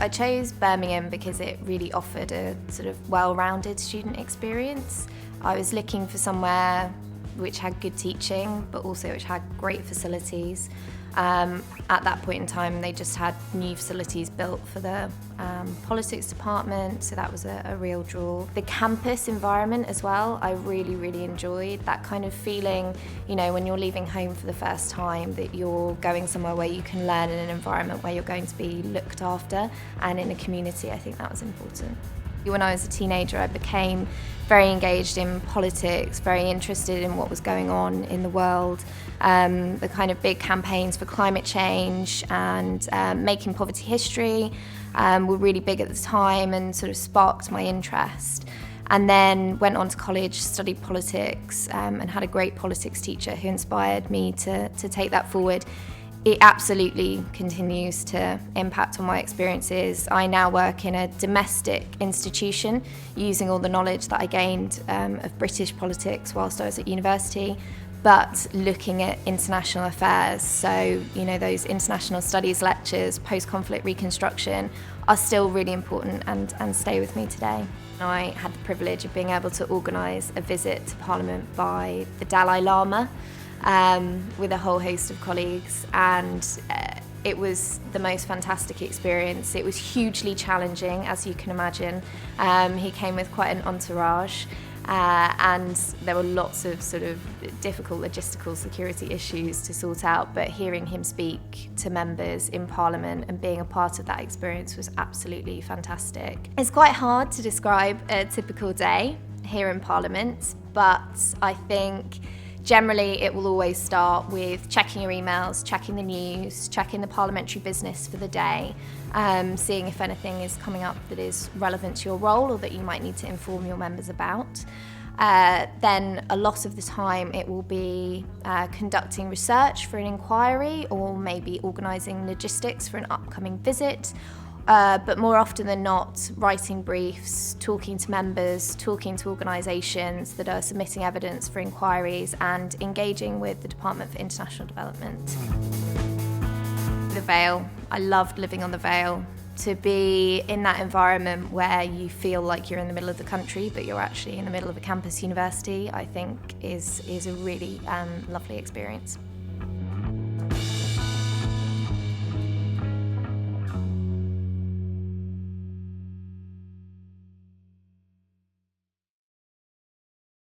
I chose Birmingham because it really offered a sort of well-rounded student experience. I was looking for somewhere which had good teaching, but also which had great facilities. At that point in time, they just had new facilities built for the politics department, so that was a real draw. The campus environment as well, I really, really enjoyed. That kind of feeling, you know, when you're leaving home for the first time, that you're going somewhere where you can learn in an environment where you're going to be looked after, and in a community. I think that was important. When I was a teenager, I became very engaged in politics, very interested in what was going on in the world. The kind of big campaigns for climate change and making poverty history were really big at the time and sort of sparked my interest. And then went on to college, studied politics, and had a great politics teacher who inspired me to take that forward. It absolutely continues to impact on my experiences. I now work in a domestic institution using all the knowledge that I gained of British politics whilst I was at university, but looking at international affairs. So, you know, those international studies lectures, post-conflict reconstruction are still really important and stay with me today. I had the privilege of being able to organise a visit to Parliament by the Dalai Lama, with a whole host of colleagues, and it was the most fantastic experience. It was hugely challenging, as you can imagine. He came with quite an entourage, and there were lots of sort of difficult logistical security issues to sort out, but hearing him speak to members in Parliament and being a part of that experience was absolutely fantastic. It's quite hard to describe a typical day here in Parliament, but I think generally, it will always start with checking your emails, checking the news, checking the parliamentary business for the day, seeing if anything is coming up that is relevant to your role or that you might need to inform your members about. Then a lot of the time it will be conducting research for an inquiry, or maybe organising logistics for an upcoming visit. But more often than not, writing briefs, talking to members, talking to organisations that are submitting evidence for inquiries, and engaging with the Department for International Development. The Vale. I loved living on the Vale. To be in that environment where you feel like you're in the middle of the country, but you're actually in the middle of a campus university, I think is a really lovely experience.